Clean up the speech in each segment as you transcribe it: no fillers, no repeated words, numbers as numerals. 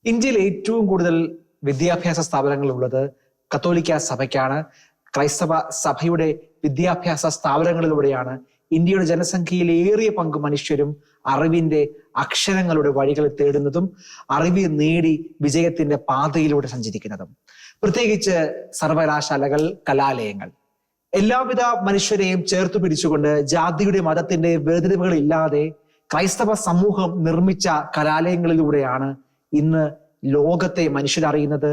ഇന്ത്യയിൽ ഏറ്റവും കൂടുതൽ വിദ്യാഭ്യാസ സ്ഥാപനങ്ങൾ ഉള്ളത് കത്തോലിക്ക സഭയ്ക്കാണ്. ക്രൈസ്തവ സഭയുടെ വിദ്യാഭ്യാസ സ്ഥാപനങ്ങളിലൂടെയാണ് ഇന്ത്യയുടെ ജനസംഖ്യയിൽ ഏറിയ പങ്ക് മനുഷ്യരും അറിവിന്റെ അക്ഷരങ്ങളുടെ വഴികൾ തേടുന്നതും അറിവ് നേടി വിജയത്തിന്റെ പാതയിലൂടെ സഞ്ചരിക്കുന്നതും. പ്രത്യേകിച്ച് സർവകലാശാലകൾ, കലാലയങ്ങൾ എല്ലാവിധ മനുഷ്യരെയും ചേർത്ത് പിടിച്ചുകൊണ്ട് ജാതിയുടെ മതത്തിന്റെ വേർതിരിവുകൾ ഇല്ലാതെ ക്രൈസ്തവ സമൂഹം നിർമ്മിച്ച കലാലയങ്ങളിലൂടെയാണ് ഇന്ന് ലോകത്തെ മനുഷ്യരറിയുന്നത്,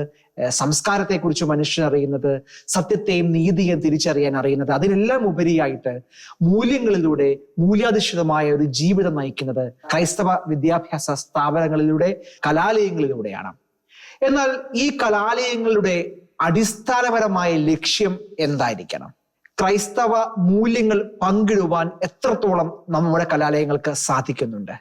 സംസ്കാരത്തെക്കുറിച്ച് മനുഷ്യരറിയുന്നത്, സത്യത്തെയും നീതിയെയും തിരിച്ചറിയാൻ അറിയുന്നത്. അതിനെല്ലാം ഉപരിയായിട്ട് മൂല്യങ്ങളിലൂടെ മൂല്യാധിഷ്ഠിതമായ ഒരു ജീവിതം നയിക്കുന്നത് ക്രൈസ്തവ വിദ്യാഭ്യാസ സ്ഥാപനങ്ങളിലൂടെ, കലാലയങ്ങളിലൂടെയാണ്. എന്നാൽ ഈ കലാലയങ്ങളുടെ അടിസ്ഥാനപരമായ ലക്ഷ്യം എന്തായിരിക്കണം? ക്രൈസ്തവ മൂല്യങ്ങൾ പങ്കിടുവാൻ എത്രത്തോളം നമ്മുടെ കലാലയങ്ങൾക്ക് സാധിക്കുന്നുണ്ട്?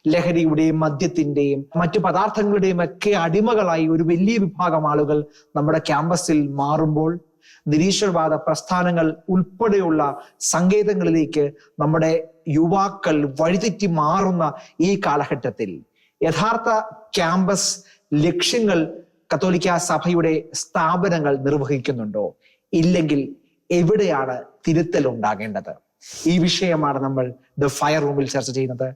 ലഹരിയുടെയും മദ്യത്തിന്റെയും മറ്റു പദാർത്ഥങ്ങളുടെയും ഒക്കെ അടിമകളായി ഒരു വലിയ വിഭാഗം ആളുകൾ നമ്മുടെ ക്യാമ്പസിൽ മാറുമ്പോൾ, നിരീശ്വരവാദ പ്രസ്ഥാനങ്ങൾ ഉൾപ്പെടെയുള്ള സങ്കേതങ്ങളിലേക്ക് നമ്മുടെ യുവാക്കൾ വഴിതെറ്റി മാറുന്ന ഈ കാലഘട്ടത്തിൽ യഥാർത്ഥ ക്യാമ്പസ് ലക്ഷ്യങ്ങൾ കത്തോലിക്ക സഭയുടെ സ്ഥാപനങ്ങൾ നിർവഹിക്കുന്നുണ്ടോ? ഇല്ലെങ്കിൽ എവിടെയാണ് തിരുത്തൽ ഉണ്ടാകേണ്ടത്? ഈ വിഷയമാണ് നമ്മൾ ദ ഫയർ റൂമിൽ ചർച്ച ചെയ്യുന്നത്.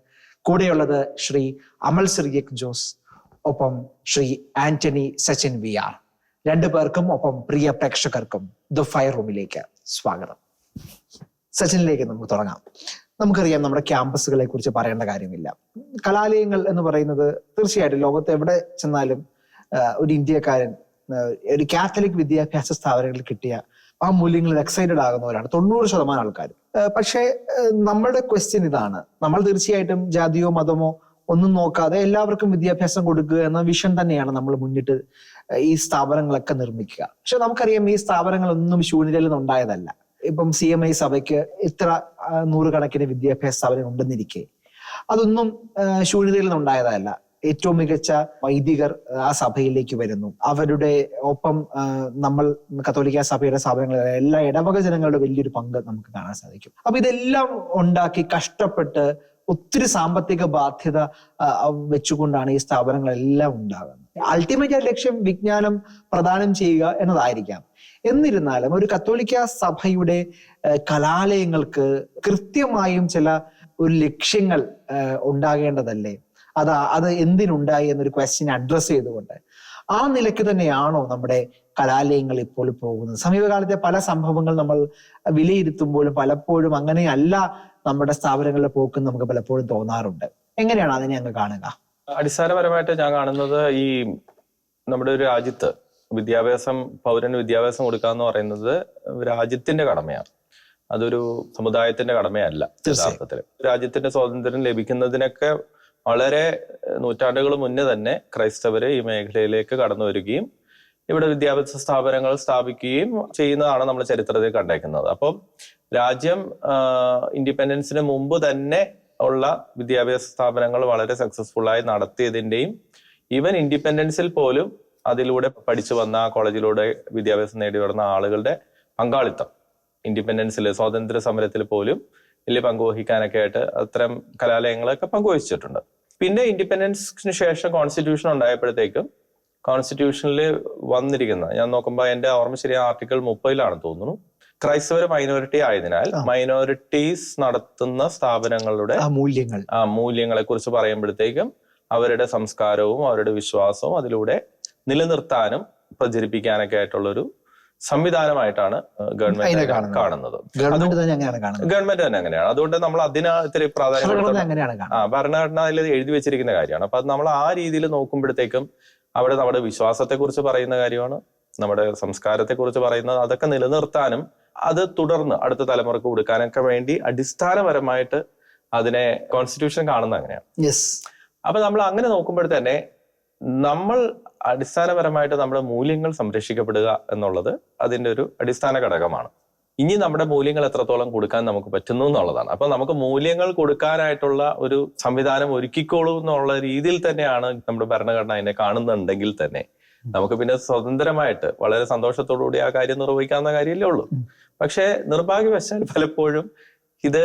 കൂടെയുള്ളത് ശ്രീ അമൽ സിറിയക് ജോസ്, ഒപ്പം ശ്രീ ആന്റണി സച്ചിൻ VR. രണ്ടു പേർക്കും ഒപ്പം പ്രിയ പ്രേക്ഷകർക്കും ദ ഫയർ റൂമിലേക്ക് സ്വാഗതം. സച്ചിനിലേക്ക് നമുക്ക് തുടങ്ങാം. നമുക്കറിയാം, നമ്മുടെ ക്യാമ്പസുകളെ കുറിച്ച് പറയേണ്ട കാര്യമില്ല. കലാലയങ്ങൾ എന്ന് പറയുന്നത് തീർച്ചയായിട്ടും ലോകത്ത് എവിടെ ചെന്നാലും ഒരു ഇന്ത്യക്കാരൻ ഒരു കാത്തലിക് വിദ്യാഭ്യാസ സ്ഥാപനങ്ങളിൽ കിട്ടിയ ആ മൂല്യങ്ങളിൽ എക്സൈറ്റഡ് ആകുന്നവരാണ് 90% ആൾക്കാർ. പക്ഷേ നമ്മളുടെ ക്വസ്റ്റ്യൻ ഇതാണ്: നമ്മൾ തീർച്ചയായിട്ടും ജാതിയോ മതമോ ഒന്നും നോക്കാതെ എല്ലാവർക്കും വിദ്യാഭ്യാസം കൊടുക്കുക എന്ന വിഷൻ തന്നെയാണ് നമ്മൾ മുന്നിട്ട് ഈ സ്ഥാപനങ്ങളൊക്കെ നിർമ്മിക്കുക. പക്ഷെ നമുക്കറിയാം, ഈ സ്ഥാപനങ്ങളൊന്നും ശൂന്യതയിൽ നിന്നുണ്ടായതല്ല. ഇപ്പം CMI സഭയ്ക്ക് ഇത്ര നൂറുകണക്കിന് വിദ്യാഭ്യാസ സ്ഥാപനങ്ങൾ ഉണ്ടെന്നിരിക്കെ അതൊന്നും ശൂന്യതയിൽ നിന്നുണ്ടായതല്ല. ഏറ്റവും മികച്ച വൈദികർ ആ സഭയിലേക്ക് വരുന്നു. അവരുടെ ഒപ്പം നമ്മൾ കത്തോലിക്ക സഭയുടെ സ്ഥാപനങ്ങളിലെ എല്ലാ ഇടവക ജനങ്ങളുടെ വലിയൊരു പങ്ക് നമുക്ക് കാണാൻ സാധിക്കും. അപ്പൊ ഇതെല്ലാം ഉണ്ടാക്കി കഷ്ടപ്പെട്ട് ഒത്തിരി സാമ്പത്തിക ബാധ്യത വെച്ചുകൊണ്ടാണ് ഈ സ്ഥാപനങ്ങളെല്ലാം ഉണ്ടാകുന്നത്. അൾട്ടിമേറ്റ് ലക്ഷ്യം വിജ്ഞാനം പ്രദാനം ചെയ്യുക എന്നതായിരിക്കാം. എന്നിരുന്നാലും ഒരു കത്തോലിക്ക സഭയുടെ കലാലയങ്ങൾക്ക് കൃത്യമായും ചില ഒരു ലക്ഷ്യങ്ങൾ ഉണ്ടാകേണ്ടതല്ലേ? അത് എന്തിനുണ്ടായി എന്നൊരു ക്വസ്റ്റ്യൻ അഡ്രസ് ചെയ്തുകൊണ്ട് ആ നിലയ്ക്ക് തന്നെയാണോ നമ്മുടെ കലാലയങ്ങൾ ഇപ്പോൾ പോകുന്നത്? സമീപകാലത്തെ പല സംഭവങ്ങൾ നമ്മൾ വിലയിരുത്തുമ്പോഴും പലപ്പോഴും അങ്ങനെയല്ല നമ്മുടെ സ്ഥാപനങ്ങളിലെ പോക്കും നമുക്ക് പലപ്പോഴും തോന്നാറുണ്ട്. എങ്ങനെയാണ് അതിനെ അങ്ങ് കാണുക? അടിസ്ഥാനപരമായിട്ട് ഞാൻ കാണുന്നത്, ഈ നമ്മുടെ ഒരു രാജ്യത്ത് പൗരന് വിദ്യാഭ്യാസം കൊടുക്കുക എന്ന് പറയുന്നത് രാജ്യത്തിന്റെ കടമയാണ്. അതൊരു സമുദായത്തിന്റെ കടമയല്ല. യഥാർത്ഥത്തിൽ രാജ്യത്തിന്റെ സ്വാതന്ത്ര്യം ലഭിക്കുന്നതിനൊക്കെ വളരെ നൂറ്റാണ്ടുകൾ മുന്നേ തന്നെ ക്രൈസ്തവര് ഈ മേഖലയിലേക്ക് കടന്നു വരികയും ഇവിടെ വിദ്യാഭ്യാസ സ്ഥാപനങ്ങൾ സ്ഥാപിക്കുകയും ചെയ്യുന്നതാണ് നമ്മൾ ചരിത്രത്തിൽ കണ്ടേക്കുന്നത്. അപ്പം രാജ്യം ഇൻഡിപെൻഡൻസിന് മുമ്പ് തന്നെ ഉള്ള വിദ്യാഭ്യാസ സ്ഥാപനങ്ങൾ വളരെ സക്സസ്ഫുള്ളായി നടത്തിയതിന്റെയും ഈവൻ ഇൻഡിപെൻഡൻസിൽ പോലും അതിലൂടെ പഠിച്ചു വന്ന, കോളേജിലൂടെ വിദ്യാഭ്യാസം നേടി വരുന്ന ആളുകളുടെ പങ്കാളിത്തം ഇൻഡിപെൻഡൻസിൽ, സ്വാതന്ത്ര്യ സമരത്തിൽ പോലും വലിയ പങ്കുവഹിക്കാനൊക്കെ ആയിട്ട് അത്തരം കലാലയങ്ങളൊക്കെ പങ്കുവഹിച്ചിട്ടുണ്ട്. പിന്നെ ഇൻഡിപെൻഡൻസിന് ശേഷം കോൺസ്റ്റിറ്റ്യൂഷൻ ഉണ്ടായപ്പോഴത്തേക്കും കോൺസ്റ്റിറ്റ്യൂഷനിൽ വന്നിരിക്കുന്ന, ഞാൻ നോക്കുമ്പോൾ എന്റെ ഓർമ്മ ശരിയായ ആർട്ടിക്കിൾ 30 തോന്നുന്നു, ക്രൈസ്തവർ മൈനോറിറ്റി ആയതിനാൽ മൈനോറിറ്റീസ് നടത്തുന്ന സ്ഥാപനങ്ങളുടെ മൂല്യങ്ങളെ കുറിച്ച് പറയുമ്പോഴത്തേക്കും അവരുടെ സംസ്കാരവും അവരുടെ വിശ്വാസവും അതിലൂടെ നിലനിർത്താനും പ്രചരിപ്പിക്കാനൊക്കെ ആയിട്ടുള്ളൊരു സംവിധാനമായിട്ടാണ് ഗവൺമെന്റ് കാണുന്നത്. ഗവൺമെന്റ് തന്നെ അങ്ങനെയാണ്. അതുകൊണ്ട് നമ്മൾ അതിന് ഇത്തിരി പ്രാധാന്യം, ഭരണഘടന അതിൽ എഴുതി വെച്ചിരിക്കുന്ന കാര്യമാണ്. അപ്പൊ അത് നമ്മൾ ആ രീതിയിൽ നോക്കുമ്പോഴത്തേക്കും അവിടെ നമ്മുടെ വിശ്വാസത്തെ കുറിച്ച് പറയുന്ന കാര്യമാണ്, നമ്മുടെ സംസ്കാരത്തെ കുറിച്ച് പറയുന്നത്. അതൊക്കെ നിലനിർത്താനും അത് തുടർന്ന് അടുത്ത തലമുറക്ക് കൊടുക്കാനൊക്കെ വേണ്ടി അടിസ്ഥാനപരമായിട്ട് അതിനെ കോൺസ്റ്റിറ്റ്യൂഷൻ കാണുന്നത് അങ്ങനെയാണ്. അപ്പൊ നമ്മൾ അങ്ങനെ നോക്കുമ്പോൾ തന്നെ നമ്മൾ അടിസ്ഥാനപരമായിട്ട് നമ്മുടെ മൂല്യങ്ങൾ സംരക്ഷിക്കപ്പെടുക എന്നുള്ളത് അതിന്റെ ഒരു അടിസ്ഥാന ഘടകമാണ്. ഇനി നമ്മുടെ മൂല്യങ്ങൾ എത്രത്തോളം കൊടുക്കാൻ നമുക്ക് പറ്റുന്നു എന്നുള്ളതാണ്. അപ്പൊ നമുക്ക് മൂല്യങ്ങൾ കൊടുക്കാനായിട്ടുള്ള ഒരു സംവിധാനം ഒരുക്കിക്കോളൂ എന്നുള്ള രീതിയിൽ തന്നെയാണ് നമ്മുടെ ഭരണഘടന അതിനെ കാണുന്നുണ്ടെങ്കിൽ തന്നെ നമുക്ക് പിന്നെ സ്വതന്ത്രമായിട്ട് വളരെ സന്തോഷത്തോടുകൂടി ആ കാര്യം നിർവഹിക്കാവുന്ന കാര്യമല്ലേ ഉള്ളൂ. പക്ഷെ നിർഭാഗ്യവശാൽ പലപ്പോഴും ഇത്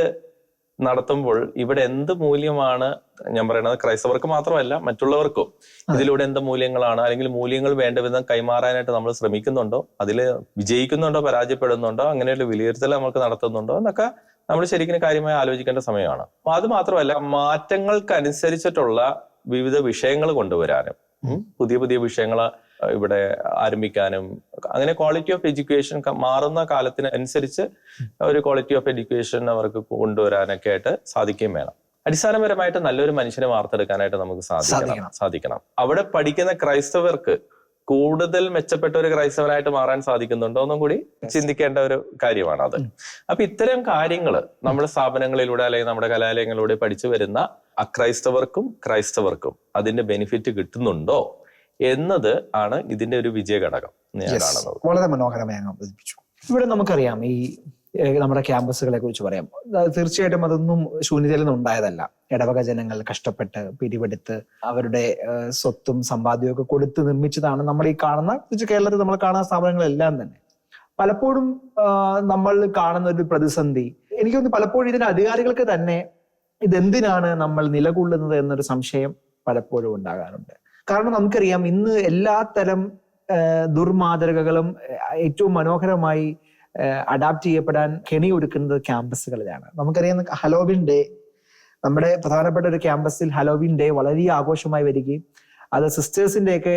നടത്തുമ്പോൾ ഇവിടെ എന്ത് മൂല്യമാണ് ഞാൻ പറയുന്നത്, ക്രൈസ്തവർക്ക് മാത്രമല്ല മറ്റുള്ളവർക്കും ഇതിലൂടെ എന്ത് മൂല്യങ്ങളാണ്, അല്ലെങ്കിൽ മൂല്യങ്ങൾ വേണ്ട വിധം കൈമാറാനായിട്ട് നമ്മൾ ശ്രമിക്കുന്നുണ്ടോ, അതിൽ വിജയിക്കുന്നുണ്ടോ പരാജയപ്പെടുന്നുണ്ടോ, അങ്ങനെയുള്ള വിലയിരുത്തൽ നമുക്ക് നടത്തുന്നുണ്ടോ എന്നൊക്കെ നമ്മൾ ശരിക്കും കാര്യമായി ആലോചിക്കേണ്ട സമയമാണ്. അപ്പൊ അത് മാത്രമല്ല, മാറ്റങ്ങൾക്കനുസരിച്ചിട്ടുള്ള വിവിധ വിഷയങ്ങൾ കൊണ്ടുവരാനും പുതിയ പുതിയ വിഷയങ്ങൾ ഇവിടെ ആരംഭിക്കാനും, അങ്ങനെ ക്വാളിറ്റി ഓഫ് എഡ്യൂക്കേഷൻ മാറുന്ന കാലത്തിന് അനുസരിച്ച് ഒരു ക്വാളിറ്റി ഓഫ് എഡ്യൂക്കേഷൻ അവർക്ക് കൊണ്ടുവരാനൊക്കെ ആയിട്ട് സാധിക്കുകയും വേണം. അടിസ്ഥാനപരമായിട്ട് നല്ലൊരു മനുഷ്യനെ വാർത്തെടുക്കാനായിട്ട് നമുക്ക് സാധിക്കണം. അവിടെ പഠിക്കുന്ന ക്രൈസ്തവർക്ക് കൂടുതൽ മെച്ചപ്പെട്ട ഒരു ക്രൈസ്തവനായിട്ട് മാറാൻ സാധിക്കുന്നുണ്ടോ എന്നും കൂടി ചിന്തിക്കേണ്ട ഒരു കാര്യമാണ് അത്. അപ്പൊ ഇത്തരം കാര്യങ്ങൾ നമ്മുടെ സ്ഥാപനങ്ങളിലൂടെ അല്ലെങ്കിൽ നമ്മുടെ കലാലയങ്ങളിലൂടെ പഠിച്ചു വരുന്ന അക്രൈസ്തവർക്കും ക്രൈസ്തവർക്കും അതിന്റെ ബെനിഫിറ്റ് കിട്ടുന്നുണ്ടോ എന്നത് ആണ് ഇതിന്റെ ഒരു വിജയഘടകം ഞാൻ കാണുന്നത്. വളരെ മനോഹരമായി അങ്ങ് അവതരിപ്പിച്ചു. ഇവിടെ നമുക്കറിയാം ഈ നമ്മുടെ ക്യാമ്പസുകളെ കുറിച്ച് പറയാം. തീർച്ചയായിട്ടും അതൊന്നും ശൂന്യതയിൽ നിന്നും ഉണ്ടായതല്ല. ഇടവക ജനങ്ങൾ കഷ്ടപ്പെട്ട് പിരിവെടുത്ത് അവരുടെ സ്വത്തും സമ്പാദ്യവും ഒക്കെ കൊടുത്ത് നിർമ്മിച്ചതാണ് നമ്മൾ ഈ കാണുന്ന, കേരളത്തിൽ നമ്മൾ കാണുന്ന സ്ഥാപനങ്ങളെല്ലാം തന്നെ. പലപ്പോഴും നമ്മൾ കാണുന്ന ഒരു പ്രതിസന്ധി, എനിക്ക് തോന്നുന്നു പലപ്പോഴും ഇതിന്റെ അധികാരികൾക്ക് തന്നെ ഇതെന്തിനാണ് നമ്മൾ നിലകൊള്ളുന്നത് എന്നൊരു സംശയം പലപ്പോഴും ഉണ്ടാകാറുണ്ട്. കാരണം നമുക്കറിയാം ഇന്ന് എല്ലാ തരം ദുർമാതൃകകളും ഏറ്റവും മനോഹരമായി അഡാപ്റ്റ് ചെയ്യപ്പെടാൻ കെണിയൊരുക്കുന്നത് ക്യാമ്പസുകളിലാണ്. നമുക്കറിയാം ഹലോവിൻ ഡേ, നമ്മുടെ പ്രധാനപ്പെട്ട ഒരു ക്യാമ്പസിൽ ഹലോവിൻ ഡേ വളരെ ആഘോഷമായി വരികയും അത് സിസ്റ്റേഴ്സിന്റെ ഒക്കെ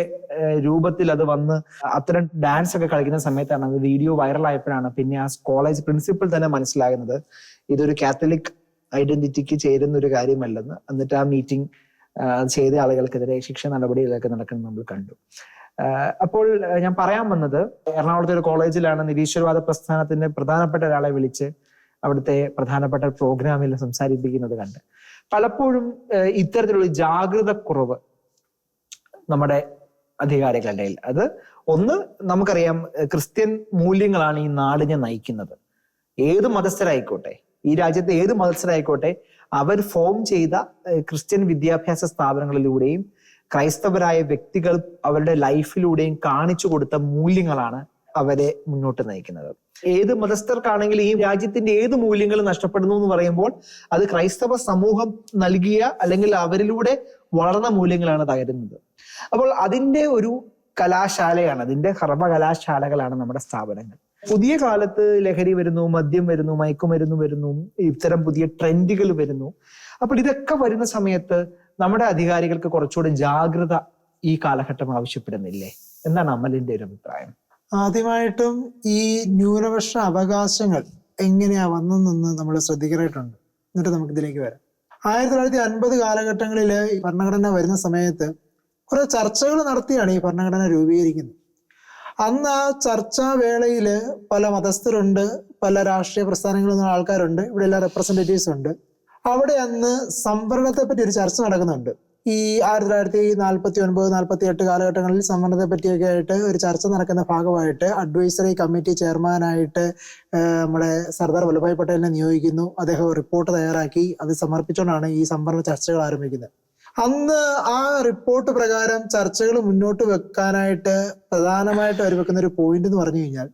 രൂപത്തിൽ അത് വന്ന് അത്തരം ഡാൻസ് ഒക്കെ കളിക്കുന്ന സമയത്താണ് അത് വീഡിയോ വൈറലായപ്പോഴാണ് പിന്നെ ആ കോളേജ് പ്രിൻസിപ്പൽ തന്നെ മനസ്സിലാകുന്നത് ഇതൊരു കാത്തലിക് ഐഡന്റിറ്റിക്ക് ചേരുന്ന ഒരു കാര്യമല്ലെന്ന്. എന്നിട്ട് ആ മീറ്റിംഗ് ചെയ്ത ആളുകൾക്കെതിരെ ശിക്ഷ നടപടികളൊക്കെ നടക്കുന്നത് നമ്മൾ കണ്ടു. അപ്പോൾ ഞാൻ പറയാൻ വന്നത്, എറണാകുളത്തെ ഒരു കോളേജിലാണ് നിരീശ്വരവാദ പ്രസ്ഥാനത്തിന്റെ പ്രധാനപ്പെട്ട ഒരാളെ വിളിച്ച് അവിടുത്തെ പ്രധാനപ്പെട്ട പ്രോഗ്രാമിൽ സംസാരിപ്പിക്കുന്നത് കണ്ട് പലപ്പോഴും ഇത്തരത്തിലുള്ള ജാഗ്രത കുറവ് നമ്മുടെ അധികാരികളുടെ ഇടയിൽ. അത് ഒന്ന്, നമുക്കറിയാം ക്രിസ്ത്യൻ മൂല്യങ്ങളാണ് ഈ നാടിനെ നയിക്കുന്നത്. ഏത് മതസ്ഥരായിക്കോട്ടെ, ഈ രാജ്യത്തെ ഏത് മതസ്ഥരായിക്കോട്ടെ, അവർ ഫോം ചെയ്ത ക്രിസ്ത്യൻ വിദ്യാഭ്യാസ സ്ഥാപനങ്ങളിലൂടെയും ക്രൈസ്തവരായ വ്യക്തികൾ അവരുടെ ലൈഫിലൂടെയും കാണിച്ചു കൊടുത്ത മൂല്യങ്ങളാണ് അവരെ മുന്നോട്ട് നയിക്കുന്നത്. ഏത് മതസ്ഥർക്കാണെങ്കിലും ഈ രാജ്യത്തിന്റെ ഏത് മൂല്യങ്ങൾ നഷ്ടപ്പെടുന്നു എന്ന് പറയുമ്പോൾ അത് ക്രൈസ്തവ സമൂഹം നൽകിയ അല്ലെങ്കിൽ അവരിലൂടെ വളർന്ന മൂല്യങ്ങളാണ് തകരുന്നത്. അപ്പോൾ അതിന്റെ ഒരു കലാശാലയാണ്, അതിന്റെ സർവകലാശാലകളാണ് നമ്മുടെ സ്ഥാപനങ്ങൾ. പുതിയ കാലത്ത് ലഹരി വരുന്നു, മദ്യം വരുന്നു, മയക്കുമരുന്ന് വരുന്നു, ഇത്തരം പുതിയ ട്രെൻഡുകൾ വരുന്നു. അപ്പോൾ ഇതൊക്കെ വരുന്ന സമയത്ത് നമ്മുടെ അധികാരികൾക്ക് കുറച്ചുകൂടി ജാഗ്രത ഈ കാലഘട്ടം ആവശ്യപ്പെടുന്നില്ലേ? എന്താണ് അമലിന്റെ ഒരു അഭിപ്രായം? ആദ്യമായിട്ടും ഈ ന്യൂനപക്ഷ അവകാശങ്ങൾ എങ്ങനെയാ വന്നെന്ന് നമ്മൾ ശ്രദ്ധിക്കാനായിട്ടുണ്ട്. എന്നിട്ട് നമുക്ക് ഇതിലേക്ക് വരാം. 1950 കാലഘട്ടങ്ങളില് ഈ ഭരണഘടന വരുന്ന സമയത്ത് കുറെ ചർച്ചകൾ നടത്തിയാണ് ഈ ഭരണഘടന രൂപീകരിക്കുന്നത്. അന്ന് ആ ചർച്ചാ വേളയില് പല മതസ്ഥരുണ്ട്, പല രാഷ്ട്രീയ പ്രസ്ഥാനങ്ങളിൽ നിന്നുള്ള ആൾക്കാരുണ്ട്, ഇവിടെ എല്ലാ റെപ്രസെന്റേറ്റീവ്സ് ഉണ്ട്. അവിടെ അന്ന് സംവരണത്തെ പറ്റി ഒരു ചർച്ച നടക്കുന്നുണ്ട്. ഈ 1949-48 കാലഘട്ടങ്ങളിൽ സംവരണത്തെ പറ്റിയൊക്കെ ആയിട്ട് ഒരു ചർച്ച നടക്കുന്ന ഭാഗമായിട്ട് അഡ്വൈസറി കമ്മിറ്റി ചെയർമാനായിട്ട് നമ്മുടെ സർദാർ വല്ലഭായ് പട്ടേലിനെ നിയോഗിക്കുന്നു. അദ്ദേഹം റിപ്പോർട്ട് തയ്യാറാക്കി അത് സമർപ്പിച്ചുകൊണ്ടാണ് ഈ സംവരണ ചർച്ചകൾ ആരംഭിക്കുന്നത്. അന്ന് ആ റിപ്പോർട്ട് പ്രകാരം ചർച്ചകൾ മുന്നോട്ട് വെക്കാനായിട്ട് പ്രധാനമായിട്ട് അവർ വെക്കുന്ന ഒരു പോയിന്റ് എന്ന് പറഞ്ഞു കഴിഞ്ഞാൽ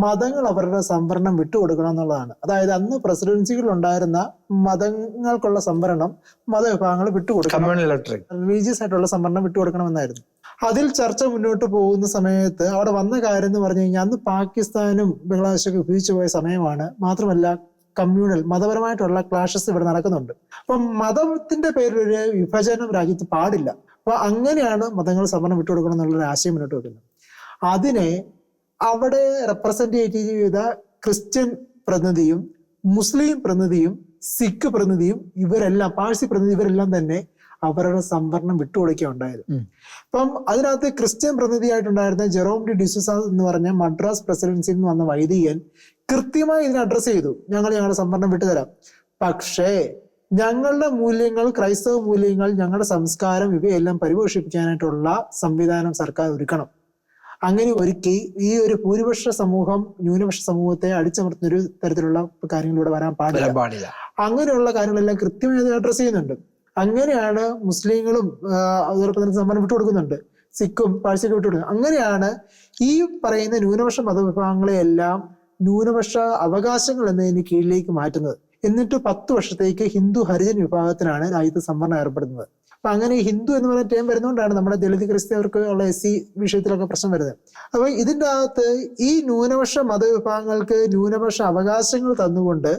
മതങ്ങൾ അവരുടെ സംവരണം വിട്ടുകൊടുക്കണം എന്നുള്ളതാണ്. അതായത് അന്ന് പ്രസിഡൻസികളിൽ ഉണ്ടായിരുന്ന മതങ്ങൾക്കുള്ള സംവരണം മതവിഭാഗങ്ങൾ വിട്ടുകൊടുക്കണം, റിലീജിയസ് ആയിട്ടുള്ള സംവരണം വിട്ടുകൊടുക്കണമെന്നായിരുന്നു. അതിൽ ചർച്ച മുന്നോട്ട് പോകുന്ന സമയത്ത് അവിടെ വന്ന കാര്യം എന്ന് പറഞ്ഞു കഴിഞ്ഞാൽ അന്ന് പാകിസ്ഥാനും ബംഗ്ലാദേശൊക്കെ വിഭജിച്ചു പോയ സമയമാണ്. മാത്രമല്ല കമ്മ്യൂണൽ മതപരമായിട്ടുള്ള ക്ലാഷസ് ഇവിടെ നടക്കുന്നുണ്ട്. അപ്പൊ മതത്തിന്റെ പേരിൽ ഒരു വിഭജനം രാജ്യത്ത് പാടില്ല. അപ്പൊ അങ്ങനെയാണ് മതങ്ങൾ സംവരണം വിട്ടുകൊടുക്കണം എന്നുള്ളൊരു ആശയം മുന്നോട്ട് വെക്കുന്നത്. അതിനെ അവിടെ റെപ്രസെന്റേറ്റ് ചെയ്ത ക്രിസ്ത്യൻ പ്രതിനിധിയും മുസ്ലിം പ്രതിനിധിയും സിഖ് പ്രതിനിധിയും ഇവരെല്ലാം, പാഴ്സി പ്രതിനിധി, ഇവരെല്ലാം തന്നെ അവരുടെ സംവരണം വിട്ടുകൊടുക്കുക ഉണ്ടായത്. അപ്പം അതിനകത്ത് ക്രിസ്ത്യൻ പ്രതിനിധിയായിട്ടുണ്ടായിരുന്ന ജെറോം ഡി ഡിസൂസ എന്ന് പറഞ്ഞ മദ്രാസ് പ്രസിഡൻസിയിൽ നിന്ന് വന്ന വൈദികൻ കൃത്യമായി ഇതിനെ അഡ്രസ് ചെയ്തു. ഞങ്ങളുടെ സംവരണം വിട്ടുതരാം, പക്ഷേ ഞങ്ങളുടെ മൂല്യങ്ങൾ, ക്രൈസ്തവ മൂല്യങ്ങൾ, ഞങ്ങളുടെ സംസ്കാരം ഇവയെല്ലാം പരിപോഷിപ്പിക്കാനായിട്ടുള്ള സംവിധാനം സർക്കാർ ഒരുക്കണം. അങ്ങനെ ഒരുക്കി ഈ ഒരു ഭൂരിപക്ഷ സമൂഹം ന്യൂനപക്ഷ സമൂഹത്തെ അടിച്ചമർത്തുന്ന ഒരു തരത്തിലുള്ള കാര്യങ്ങളിലൂടെ വരാൻ പാടില്ല. അങ്ങനെയുള്ള കാര്യങ്ങളെല്ലാം കൃത്യമായി അഡ്രസ് ചെയ്യുന്നുണ്ട്. അങ്ങനെയാണ് മുസ്ലിങ്ങളും അതോടൊപ്പം തന്നെ സംവരണം വിട്ടുകൊടുക്കുന്നുണ്ട്, സിഖും പാഴ്സിയൊക്കെ വിട്ടുകൊടുക്കുന്നത്. അങ്ങനെയാണ് ഈ പറയുന്ന ന്യൂനപക്ഷ മതവിഭാഗങ്ങളെയെല്ലാം ന്യൂനപക്ഷ അവകാശങ്ങൾ എന്നതിന് കീഴിലേക്ക് മാറ്റുന്നത്. എന്നിട്ട് 10 വർഷത്തേക്ക് ഹിന്ദു ഹരിജൻ വിഭാഗത്തിനാണ് രാജ്യത്ത് സംവരണം ഏർപ്പെടുന്നത്. അപ്പൊ അങ്ങനെ ഹിന്ദു എന്ന് പറയുന്ന ടേം വരുന്നതുകൊണ്ടാണ് നമ്മുടെ ദളിത് ക്രിസ്ത്യവർക്ക് ഉള്ള SC വിഷയത്തിലൊക്കെ പ്രശ്നം വരുന്നത്. അപ്പൊ ഇതിൻ്റെ അകത്ത് ഈ ന്യൂനപക്ഷ മതവിഭാഗങ്ങൾക്ക് ന്യൂനപക്ഷ അവകാശങ്ങൾ തന്നുകൊണ്ട്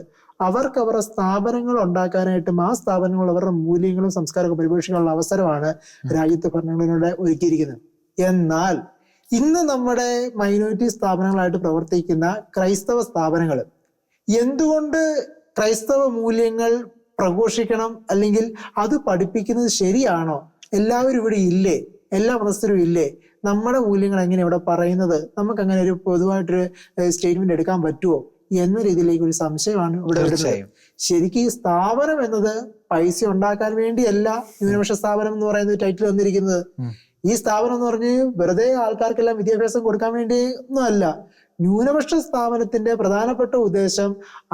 അവർക്ക് അവരുടെ സ്ഥാപനങ്ങൾ ഉണ്ടാക്കാനായിട്ടും ആ സ്ഥാപനങ്ങൾ അവരുടെ മൂല്യങ്ങളും സംസ്കാരമൊക്കെ പരിപോഷിക്കാനുള്ള അവസരമാണ് രാജ്യത്തെ ഭരണഘടനയുടെ ഒരുക്കിയിരിക്കുന്നത്. എന്നാൽ ഇന്ന് നമ്മുടെ മൈനോറിറ്റി സ്ഥാപനങ്ങളായിട്ട് പ്രവർത്തിക്കുന്ന ക്രൈസ്തവ സ്ഥാപനങ്ങൾ എന്തുകൊണ്ട് ക്രൈസ്തവ മൂല്യങ്ങൾ പ്രഘോഷിക്കണം, അല്ലെങ്കിൽ അത് പഠിപ്പിക്കുന്നത് ശരിയാണോ? എല്ലാവരും ഇവിടെ ഇല്ലേ? എല്ലാ മതസ്ഥരും ഇല്ലേ? നമ്മുടെ മൂല്യങ്ങൾ എങ്ങനെ ഇവിടെ പറയുന്നത്? നമുക്ക് അങ്ങനെ ഒരു പൊതുവായിട്ടൊരു സ്റ്റേറ്റ്മെന്റ് എടുക്കാൻ പറ്റുമോ എന്ന രീതിയിലേക്ക് ഒരു സംശയമാണ് ഇവിടെ വരുന്നത്. ശരിക്കും ഈ സ്ഥാപനം എന്നത് പൈസ ഉണ്ടാക്കാൻ വേണ്ടിയല്ല ന്യൂനപക്ഷ സ്ഥാപനം എന്ന് പറയുന്ന ടൈറ്റിൽ വന്നിരിക്കുന്നത്. ഈ സ്ഥാപനം എന്ന് പറഞ്ഞ് വെറുതെ ആൾക്കാർക്കെല്ലാം വിദ്യാഭ്യാസം കൊടുക്കാൻ വേണ്ടി ഒന്നും അല്ല. ന്യൂനപക്ഷ സ്ഥാപനത്തിന്റെ പ്രധാനപ്പെട്ട ഉദ്ദേശം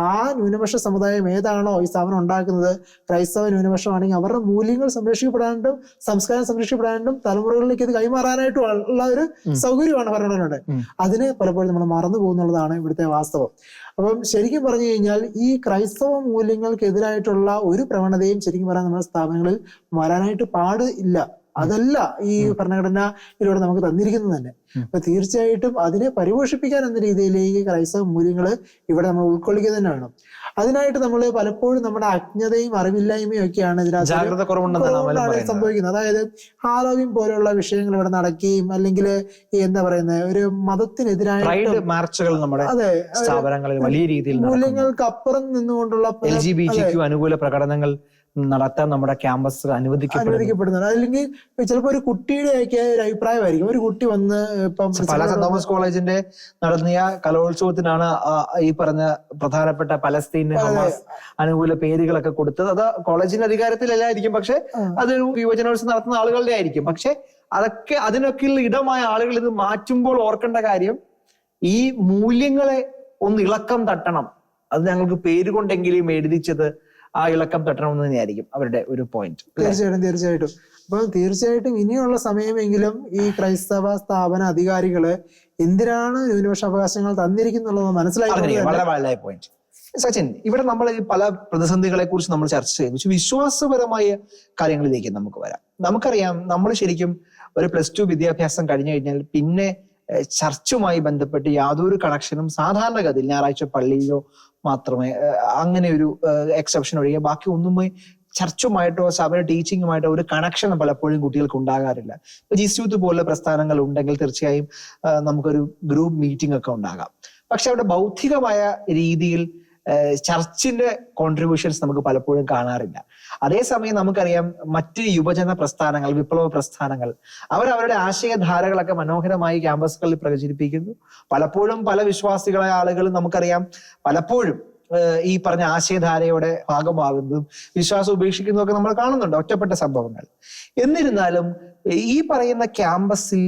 ആ ന്യൂനപക്ഷ സമുദായം ഏതാണോ ഈ സ്ഥാപനം ഉണ്ടാക്കുന്നത്, ക്രൈസ്തവ ന്യൂനപക്ഷമാണെങ്കിൽ അവരുടെ മൂല്യങ്ങൾ സംരക്ഷിക്കപ്പെടാനും സംസ്കാരം സംരക്ഷിക്കപ്പെടാനും തലമുറകളിലേക്ക് ഇത് കൈമാറാനായിട്ടും ഉള്ള ഒരു സൗകര്യമാണ് ഭരണഘടനയുടെ. അതിനെ പലപ്പോഴും നമ്മൾ മറന്നു പോകുന്നുള്ളതാണ് ഇവിടുത്തെ വാസ്തവം. അപ്പം ശരിക്കും പറഞ്ഞു കഴിഞ്ഞാൽ ഈ ക്രൈസ്തവ മൂല്യങ്ങൾക്കെതിരായിട്ടുള്ള ഒരു പ്രവണതയും ശരിക്കും പറയാൻ നമ്മുടെ സ്ഥാപനങ്ങളിൽ വരാനായിട്ട് പാടില്ല. അതല്ല ഈ ഭരണഘടനയിലൂടെ നമുക്ക് തന്നിരിക്കുന്നത് തന്നെ. അപ്പൊ തീർച്ചയായിട്ടും അതിനെ പരിപോഷിപ്പിക്കാൻ എന്ന രീതിയിലേക്ക് ക്രൈസ്തവ മൂല്യങ്ങൾ ഇവിടെ നമ്മൾ ഉൾക്കൊള്ളിക്കുക തന്നെ വേണം. അതിനായിട്ട് നമ്മൾ പലപ്പോഴും നമ്മുടെ അജ്ഞതയും അറിവില്ലായ്മയും ഒക്കെയാണ് ഇതിനകത്ത് സംഭവിക്കുന്നത്. അതായത് ഹാലോവീൻ പോലെയുള്ള വിഷയങ്ങൾ ഇവിടെ നടക്കുകയും അല്ലെങ്കിൽ എന്താ പറയുന്നത് ഒരു മതത്തിനെതിരായിട്ട് മാർച്ചുകൾ നമ്മുടെ അതെ സ്ഥാപനങ്ങളിൽ വലിയ രീതിയിൽ മൂല്യങ്ങൾക്ക് അപ്പുറം നിന്നുകൊണ്ടുള്ള LGBT അനുകൂല പ്രകടനങ്ങൾ നടത്താൻ നമ്മുടെ ക്യാമ്പസ് അനുവദിക്കപ്പെടുന്നത്. അല്ലെങ്കിൽ ചിലപ്പോൾ ഒരു കുട്ടിയുടെ ഒക്കെ ഒരു അഭിപ്രായമായിരിക്കും. ഒരു കുട്ടി വന്ന് ഇപ്പം പല സെന്റ് തോമസ് കോളേജിന്റെ നടന്നിയ കലോത്സവത്തിനാണ് ഈ പറഞ്ഞ പ്രധാനപ്പെട്ട പലസ്തീൻ ഹമാസ് അനുകൂല പേരുകളൊക്കെ കൊടുത്തത്. അത് കോളേജിന്റെ അധികാരത്തിലല്ലായിരിക്കും, പക്ഷെ അതൊരു യുവജനോത്സവം നടത്തുന്ന ആളുകളുടെ ആയിരിക്കും. പക്ഷെ അതൊക്കെ അതിനൊക്കെയുള്ള ഇടമായ ആളുകൾ ഇത് മാറ്റുമ്പോൾ ഓർക്കേണ്ട കാര്യം ഈ മൂല്യങ്ങളെ ഒന്ന് ഇളക്കം തട്ടണം. അത് ഞങ്ങൾക്ക് പേര് കൊണ്ടെങ്കിലും എഴുതിച്ചത് ആ ഇളക്കം തട്ടണമെന്ന് തന്നെയായിരിക്കും അവരുടെ ഒരു പോയിന്റ്. തീർച്ചയായിട്ടും. അപ്പൊ തീർച്ചയായിട്ടും ഇനിയുള്ള സമയമെങ്കിലും ഈ ക്രൈസ്തവ സ്ഥാപന അധികാരികള് എന്തിനാണ് ന്യൂനപക്ഷ അവകാശങ്ങൾ തന്നിരിക്കുന്നുള്ളത് മനസ്സിലാക്കി. വളരെ വളരെ പോയിന്റ് സച്ചിൻ. ഇവിടെ നമ്മൾ പല പ്രതിസന്ധികളെ കുറിച്ച് നമ്മൾ ചർച്ച ചെയ്തു. പക്ഷെ വിശ്വാസപരമായ കാര്യങ്ങളിലേക്ക് നമുക്ക് വരാം. നമുക്കറിയാം നമ്മൾ ശരിക്കും ഒരു +2 വിദ്യാഭ്യാസം കഴിഞ്ഞു കഴിഞ്ഞാൽ പിന്നെ ചർച്ചുമായി ബന്ധപ്പെട്ട് യാതൊരു കണക്ഷനും സാധാരണഗതിയിൽ ഞായറാഴ്ച പള്ളിയിലോ മാത്രമേ അങ്ങനെ ഒരു എക്സെപ്ഷൻ ഒഴികെ ബാക്കി ഒന്നുമേ ചർച്ചുമായിട്ടോ സഭ ടീച്ചിങ്ങുമായിട്ടോ ഒരു കണക്ഷൻ പലപ്പോഴും കുട്ടികൾക്ക് ഉണ്ടാകാറില്ല. ഇപ്പൊ ജിസ്യൂത്ത് പോലുള്ള പ്രസ്ഥാനങ്ങൾ ഉണ്ടെങ്കിൽ തീർച്ചയായും നമുക്കൊരു ഗ്രൂപ്പ് മീറ്റിംഗ് ഒക്കെ ഉണ്ടാകാം. പക്ഷെ അവിടെ ബൗദ്ധികമായ രീതിയിൽ ചർച്ചിന്റെ കോൺട്രിബ്യൂഷൻസ് നമുക്ക് പലപ്പോഴും കാണാറില്ല. അതേസമയം നമുക്കറിയാം മറ്റ് യുവജന പ്രസ്ഥാനങ്ങൾ, വിപ്ലവ പ്രസ്ഥാനങ്ങൾ അവരവരുടെ ആശയധാരകളൊക്കെ മനോഹരമായി ക്യാമ്പസുകളിൽ പ്രചരിപ്പിക്കുന്നു. പലപ്പോഴും പല വിശ്വാസികളായ ആളുകൾ നമുക്കറിയാം പലപ്പോഴും ഈ പറഞ്ഞ ആശയധാരയുടെ ഭാഗമാകുന്നതും വിശ്വാസം ഉപേക്ഷിക്കുന്നതൊക്കെ നമ്മൾ കാണുന്നുണ്ട്, ഒറ്റപ്പെട്ട സംഭവങ്ങൾ. എന്നിരുന്നാലും ഈ പറയുന്ന ക്യാമ്പസിൽ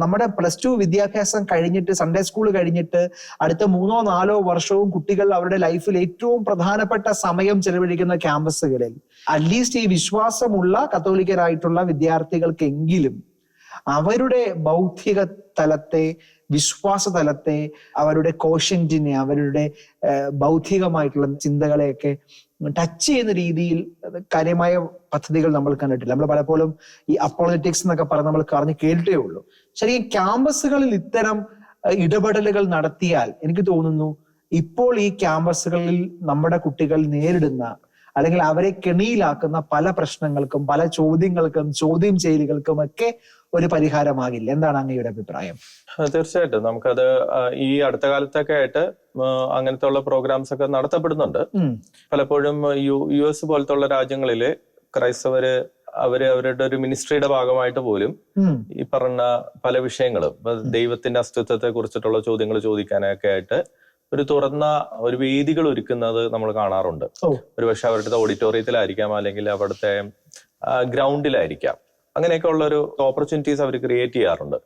നമ്മുടെ +2 വിദ്യാഭ്യാസം കഴിഞ്ഞിട്ട് സൺഡേ സ്കൂൾ കഴിഞ്ഞിട്ട് അടുത്ത 3-4 വർഷവും കുട്ടികൾ അവരുടെ ലൈഫിൽ ഏറ്റവും പ്രധാനപ്പെട്ട സമയം ചെലവഴിക്കുന്ന ക്യാമ്പസുകളിൽ അറ്റ്ലീസ്റ്റ് ഈ വിശ്വാസമുള്ള കത്തോലിക്കരായിട്ടുള്ള വിദ്യാർത്ഥികൾക്കെങ്കിലും അവരുടെ ബൗദ്ധിക തലത്തെ, വിശ്വാസ തലത്തെ, അവരുടെ കോഷ്യന്റിനെ, അവരുടെ ബൗദ്ധികമായിട്ടുള്ള ചിന്തകളെയൊക്കെ ടച്ച് ചെയ്യുന്ന രീതിയിൽ കാര്യമായ പദ്ധതികൾ നമ്മൾ കണ്ടിട്ടില്ല. നമ്മൾ പലപ്പോഴും ഈ അപ്പോളറ്റിക്സ് എന്നൊക്കെ പറഞ്ഞ് നമ്മൾ പറഞ്ഞ് കേട്ടേ ഉള്ളൂ. ശരിക്കും ക്യാമ്പസുകളിൽ ഇത്തരം ഇടപെടലുകൾ നടത്തിയാൽ എനിക്ക് തോന്നുന്നു ഇപ്പോൾ ഈ ക്യാമ്പസുകളിൽ നമ്മുടെ കുട്ടികൾ നേരിടുന്ന അല്ലെങ്കിൽ അവരെ കെണിയിലാക്കുന്ന പല പ്രശ്നങ്ങൾക്കും പല ചോദ്യങ്ങൾക്കും ചോദ്യം ചെയ്യലുകൾക്കും ഒക്കെ ഒരു പരിഹാരമാകില്ല. എന്താണ് അങ്ങയുടെ അഭിപ്രായം? തീർച്ചയായിട്ടും നമുക്കത് ഈ അടുത്ത കാലത്തൊക്കെ ആയിട്ട് അങ്ങനത്തെ ഉള്ള പ്രോഗ്രാംസ് ഒക്കെ നടത്തപ്പെടുന്നുണ്ട്. പലപ്പോഴും US പോലത്തെ ഉള്ള രാജ്യങ്ങളില് ക്രൈസ്തവര് അവരുടെ ഒരു മിനിസ്ട്രിയുടെ ഭാഗമായിട്ട് പോലും ഈ പറഞ്ഞ പല വിഷയങ്ങളും ദൈവത്തിന്റെ അസ്തിത്വത്തെ കുറിച്ചിട്ടുള്ള ചോദ്യങ്ങൾ ചോദിക്കാനൊക്കെ ആയിട്ട് ഒരു തുറന്ന ഒരു വേദികൾ ഒരുക്കുന്നത് നമ്മൾ കാണാറുണ്ട്. ഒരുപക്ഷെ അവരുടെ ഓഡിറ്റോറിയത്തിലായിരിക്കാം, അല്ലെങ്കിൽ അവിടുത്തെ ഗ്രൗണ്ടിലായിരിക്കാം. അങ്ങനെയൊക്കെ ഉള്ള ഒരു ഓപ്പർച്യൂണിറ്റീസ് അവർ ക്രിയേറ്റ് ചെയ്യാറുണ്ട്.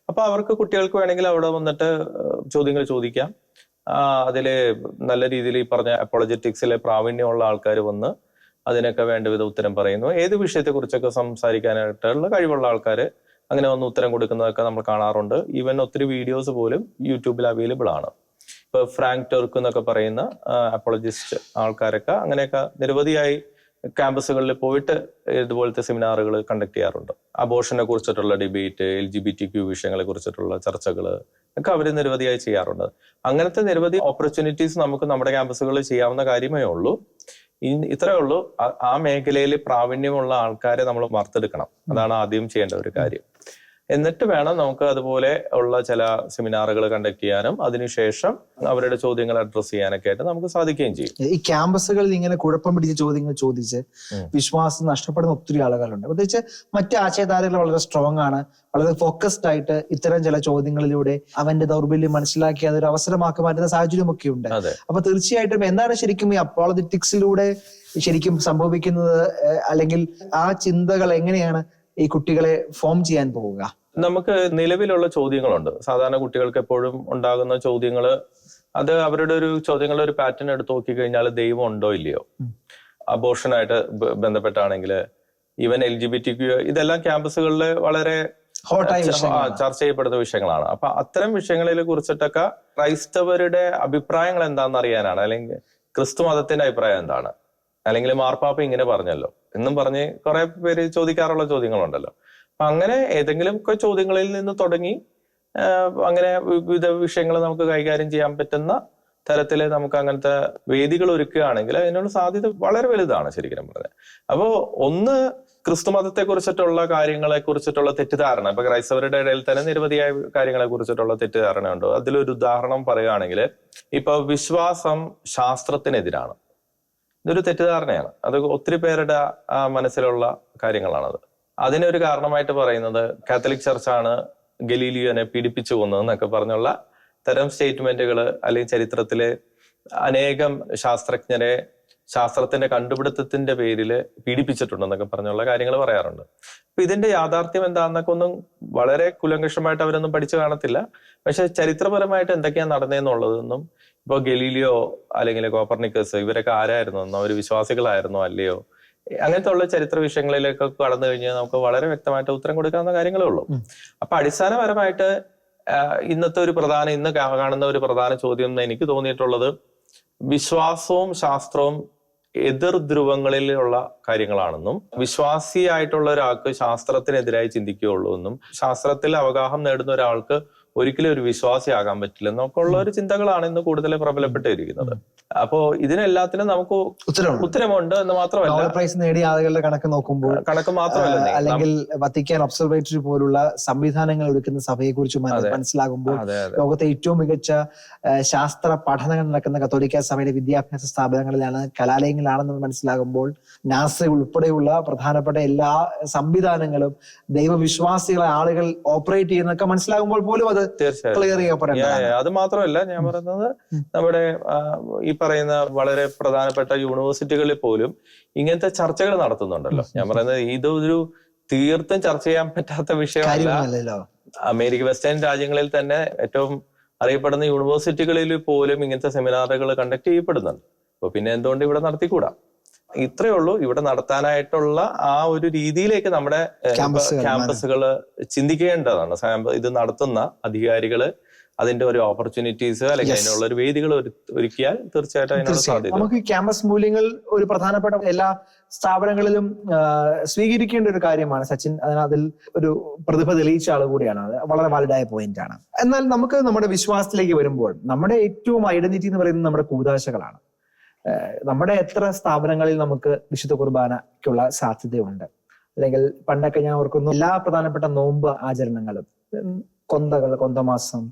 അപ്പൊ അവർക്ക് കുട്ടികൾക്ക് വേണമെങ്കിൽ അവിടെ വന്നിട്ട് ചോദ്യങ്ങൾ ചോദിക്കാം. അതില് നല്ല രീതിയിൽ ഈ പറഞ്ഞ അപ്പോളജറ്റിക്സിലെ പ്രാവീണ്യമുള്ള ആൾക്കാർ വന്ന് അതിനൊക്കെ വേണ്ടവിധ ഉത്തരം പറയുന്നു. ഏത് വിഷയത്തെ കുറിച്ചൊക്കെ സംസാരിക്കാനായിട്ടുള്ള കഴിവുള്ള ആൾക്കാർ അങ്ങനെ വന്ന് ഉത്തരം കൊടുക്കുന്നതൊക്കെ നമ്മൾ കാണാറുണ്ട്. ഈവൻ ഒത്തിരി വീഡിയോസ് പോലും യൂട്യൂബിൽ അവൈലബിൾ ആണ്. ഇപ്പൊ ഫ്രാങ്ക് ടെർക്ക് എന്നൊക്കെ പറയുന്ന അപ്പോളജിസ്റ്റ് ആൾക്കാരൊക്കെ അങ്ങനെയൊക്കെ നിരവധിയായി ക്യാമ്പസുകളിൽ പോയിട്ട് ഇതുപോലത്തെ സെമിനാറുകൾ കണ്ടക്ട് ചെയ്യാറുണ്ട്. അബോർഷനെ കുറിച്ചിട്ടുള്ള ഡിബേറ്റ്, LGBTQ വിഷയങ്ങളെ കുറിച്ചിട്ടുള്ള ചർച്ചകൾ ഒക്കെ അവർ നിരവധിയായി ചെയ്യാറുണ്ട്. അങ്ങനത്തെ നിരവധി ഓപ്പർച്യൂണിറ്റീസ് നമുക്ക് നമ്മുടെ ക്യാമ്പസുകളിൽ ചെയ്യാവുന്ന കാര്യമേ ഉള്ളൂ. ഇത്രയേ ഉള്ളൂ, ആ മേഖലയിൽ പ്രാവീണ്യമുള്ള ആൾക്കാരെ നമ്മൾ വാർത്തെടുക്കണം. അതാണ് ആദ്യം ചെയ്യേണ്ട ഒരു കാര്യം. എന്നിട്ട് വേണം നമുക്ക് അതുപോലെ ഉള്ള ചില സെമിനാറുകൾ കണ്ടക്ട് ചെയ്യാനും അതിനുശേഷം അവരുടെ ചോദ്യങ്ങൾ അഡ്രസ് ചെയ്യാനൊക്കെ ആയിട്ട് നമുക്ക് സാധിക്കുകയും ചെയ്യും. ഈ ക്യാമ്പസുകളിൽ ഇങ്ങനെ കുഴപ്പം പിടിച്ച ചോദ്യങ്ങൾ ചോദിച്ച് വിശ്വാസം നഷ്ടപ്പെടുന്ന ഒത്തിരി ആളുകളുണ്ട്. പ്രത്യേകിച്ച് മറ്റ് ആശയധാരകൾ വളരെ സ്ട്രോങ് ആണ്, വളരെ ഫോക്കസ്ഡ് ആയിട്ട് ഇത്തരം ചില ചോദ്യങ്ങളിലൂടെ അവന്റെ ദൗർബല്യം മനസ്സിലാക്കി അതൊരു അവസരമാക്കി മാറ്റുന്ന സാഹചര്യമൊക്കെ ഉണ്ട്. അപ്പൊ തീർച്ചയായിട്ടും എന്താണ് ശരിക്കും ഈ അപ്പോളജറ്റിക്സിലൂടെ ശരിക്കും സംഭവിക്കുന്നത്, അല്ലെങ്കിൽ ആ ചിന്തകൾ എങ്ങനെയാണ് ഈ കുട്ടികളെ ഫോം ചെയ്യാൻ പോവുക? നമുക്ക് നിലവിലുള്ള ചോദ്യങ്ങളുണ്ട്. സാധാരണ കുട്ടികൾക്ക് എപ്പോഴും ഉണ്ടാകുന്ന ചോദ്യങ്ങള്, അത് അവരുടെ ഒരു ചോദ്യങ്ങളുടെ ഒരു പാറ്റേൺ എടുത്ത് നോക്കിക്കഴിഞ്ഞാൽ ദൈവം ഉണ്ടോ ഇല്ലയോ, അബോർഷനായിട്ട് ബന്ധപ്പെട്ടാണെങ്കിൽ ഈവൻ LGBTQ, ഇതെല്ലാം ക്യാമ്പസുകളിൽ വളരെ ചർച്ച ചെയ്യപ്പെടുന്ന വിഷയങ്ങളാണ്. അപ്പൊ അത്തരം വിഷയങ്ങളെ കുറിച്ചിട്ടൊക്കെ ക്രൈസ്തവരുടെ അഭിപ്രായങ്ങൾ എന്താണെന്ന് അറിയാനാണ്, അല്ലെങ്കിൽ ക്രിസ്തു മതത്തിന്റെ അഭിപ്രായം എന്താണ്, അല്ലെങ്കിൽ മാർപ്പാപ്പ ഇങ്ങനെ പറഞ്ഞല്ലോ എന്നും പറഞ്ഞ് കുറെ പേര് ചോദിക്കാറുള്ള ചോദ്യങ്ങളുണ്ടല്ലോ. അപ്പൊ അങ്ങനെ ഏതെങ്കിലും ഒക്കെ ചോദ്യങ്ങളിൽ നിന്ന് തുടങ്ങി അങ്ങനെ വിവിധ വിഷയങ്ങൾ നമുക്ക് കൈകാര്യം ചെയ്യാൻ പറ്റുന്ന തരത്തില് നമുക്ക് അങ്ങനത്തെ വേദികൾ ഒരുക്കുകയാണെങ്കിൽ അതിനുള്ള സാധ്യത വളരെ വലുതാണ് ശരിക്കും പറഞ്ഞത്. അപ്പോ ഒന്ന്, ക്രിസ്തു മതത്തെ കുറിച്ചിട്ടുള്ള കാര്യങ്ങളെ കുറിച്ചിട്ടുള്ള തെറ്റിദ്ധാരണ, ഇപ്പൊ ക്രൈസ്തവരുടെ ഇടയിൽ തന്നെ നിരവധിയായ കാര്യങ്ങളെ കുറിച്ചിട്ടുള്ള തെറ്റിദ്ധാരണയുണ്ട്. അതിലൊരു ഉദാഹരണം പറയുകയാണെങ്കിൽ, ഇപ്പൊ വിശ്വാസം ശാസ്ത്രത്തിനെതിരാണ്, ഇതൊരു തെറ്റിദ്ധാരണയാണ്. അത് ഒത്തിരി പേരുടെ മനസ്സിലുള്ള കാര്യങ്ങളാണത്. അതിനൊരു കാരണമായിട്ട് പറയുന്നത് കാത്തലിക് ചർച്ചാണ് ഗലീലിയോനെ പീഡിപ്പിച്ചു കൊന്നതെന്നൊക്കെ പറഞ്ഞുള്ള തരം സ്റ്റേറ്റ്മെന്റുകൾ, അല്ലെങ്കിൽ ചരിത്രത്തിലെ അനേകം ശാസ്ത്രജ്ഞരെ ശാസ്ത്രത്തിന്റെ കണ്ടുപിടുത്തത്തിന്റെ പേരിൽ പീഡിപ്പിച്ചിട്ടുണ്ടെന്നൊക്കെ പറഞ്ഞുള്ള കാര്യങ്ങൾ പറയാറുണ്ട്. അപ്പൊ ഇതിന്റെ യാഥാർത്ഥ്യം എന്താണെന്നൊക്കെ ഒന്നും വളരെ കുലങ്കഷമായിട്ട് അവരൊന്നും പഠിച്ചു കാണത്തില്ല. പക്ഷെ ചരിത്രപരമായിട്ട് എന്തൊക്കെയാണ് നടന്നതെന്നുള്ളതൊന്നും, ഇപ്പൊ ഗലീലിയോ അല്ലെങ്കിൽ കോപ്പർനിക്കസ് ഇവരൊക്കെ ആരായിരുന്നു, അവർ വിശ്വാസികളായിരുന്നോ അല്ലയോ, അങ്ങനത്തെ ഉള്ള ചരിത്ര വിഷയങ്ങളിലേക്കൊക്കെ കടന്നു കഴിഞ്ഞാൽ നമുക്ക് വളരെ വ്യക്തമായിട്ട് ഉത്തരം കൊടുക്കാവുന്ന കാര്യങ്ങളേ ഉള്ളൂ. അപ്പൊ അടിസ്ഥാനപരമായിട്ട് ഇന്ന് കാണുന്ന ഒരു പ്രധാന ചോദ്യം എന്ന് എനിക്ക് തോന്നിയിട്ടുള്ളത്, വിശ്വാസവും ശാസ്ത്രവും എതിർ ധ്രുവങ്ങളിലുള്ള കാര്യങ്ങളാണെന്നും വിശ്വാസിയായിട്ടുള്ള ഒരാൾക്ക് ശാസ്ത്രത്തിനെതിരായി ചിന്തിക്കുകയുള്ളൂ എന്നും ശാസ്ത്രത്തിൽ അവഗാഹം നേടുന്ന ഒരാൾക്ക് ഒരിക്കലും ഒരു വിശ്വാസിയാകാൻ പറ്റില്ല എന്നൊക്കെ ഉള്ള ഒരു ചിന്തകളാണ് ഇന്ന് കൂടുതൽ പ്രബലപ്പെട്ടിരിക്കുന്നത്. അപ്പോ ഇതിനെല്ലാത്തിനും നമുക്ക് ഉത്തരമുണ്ട് എന്ന് മാത്രമല്ല, നോബൽ പ്രൈസ് നേടിയ ആളുകളുടെ കണക്ക് നോക്കുമ്പോൾ, കണക്ക് മാത്രമല്ല, അല്ലെങ്കിൽ വത്തിക്കാൻ ഒബ്സർവേറ്ററി പോലുള്ള സംവിധാനങ്ങൾ ഒരുക്കുന്ന സഭയെ കുറിച്ച് മനസ്സിലാകുമ്പോൾ, ലോകത്തെ ഏറ്റവും മികച്ച ശാസ്ത്ര പഠനങ്ങൾ നടക്കുന്ന കത്തോലിക്ക സഭയുടെ വിദ്യാഭ്യാസ സ്ഥാപനങ്ങളിലാണ്, കലാലയങ്ങളിലാണെന്ന് മനസ്സിലാകുമ്പോൾ, നാസ ഉൾപ്പെടെയുള്ള പ്രധാനപ്പെട്ട എല്ലാ സംവിധാനങ്ങളും ദൈവവിശ്വാസികളെ ആളുകൾ ഓപ്പറേറ്റ് ചെയ്യുന്നതൊക്കെ മനസ്സിലാകുമ്പോൾ പോലും അത് ക്ലിയർ ചെയ്യപ്പെടേണ്ട. അത് മാത്രമല്ല, ഞാൻ പറയുന്നത് നമ്മുടെ ഈ പറയുന്ന വളരെ പ്രധാനപ്പെട്ട യൂണിവേഴ്സിറ്റികളിൽ പോലും ഇങ്ങനത്തെ ചർച്ചകൾ നടത്തുന്നുണ്ടല്ലോ. ഞാൻ പറയുന്നത് ഇതൊരു തീർത്തും ചർച്ച ചെയ്യാൻ പറ്റാത്ത വിഷയമല്ല. അമേരിക്ക, വെസ്റ്റേൺ രാജ്യങ്ങളിൽ തന്നെ ഏറ്റവും അറിയപ്പെടുന്ന യൂണിവേഴ്സിറ്റികളിൽ പോലും ഇങ്ങനത്തെ സെമിനാറുകൾ കണ്ടക്ട് ചെയ്യപ്പെടുന്നുണ്ട്. അപ്പൊ പിന്നെ എന്തുകൊണ്ട് ഇവിടെ നടത്തിക്കൂടാ? ഇത്രയേ ഉള്ളൂ. ഇവിടെ നടത്താനായിട്ടുള്ള ആ ഒരു രീതിയിലേക്ക് നമ്മുടെ ക്യാമ്പസുകൾ ചിന്തിക്കേണ്ടതാണ്. ഇത് നടത്തുന്ന അധികാരികള് അതിന്റെ ഒരു ഓപ്പർച്യൂണിറ്റീസ് അല്ലെങ്കിൽ അതിനുള്ള ഒരു വേദികൾ ഒരുക്കിയാൽ തീർച്ചയായിട്ടും അതിനുള്ള സാധ്യത. നമുക്ക് ക്യാമ്പസ് മൂല്യങ്ങൾ ഒരു പ്രധാനപ്പെട്ട എല്ലാ സ്ഥാപനങ്ങളിലും സ്വീകരിക്കേണ്ട ഒരു കാര്യമാണ്. സച്ചിൻ അതിൽ ഒരു പ്രതിഭ തെളിയിച്ച ആൾ കൂടിയാണ്. അത് വളരെ വാലിഡായ പോയിന്റ് ആണ്. എന്നാൽ നമുക്ക് നമ്മുടെ വിശ്വാസത്തിലേക്ക് വരുമ്പോൾ നമ്മുടെ ഏറ്റവും ഐഡന്റിറ്റി എന്ന് പറയുന്നത് നമ്മുടെ കൂദാശകളാണ്. നമ്മുടെ എത്ര സ്ഥാപനങ്ങളിൽ നമുക്ക് വിശുദ്ധ കുർബാനയ്ക്കുള്ള സാധ്യതയുണ്ട്. അല്ലെങ്കിൽ പണ്ടൊക്കെ ഞാൻ ഓർക്കുന്നു, എല്ലാ പ്രധാനപ്പെട്ട നോമ്പ് ആചരണങ്ങളും, കൊന്തമാസം,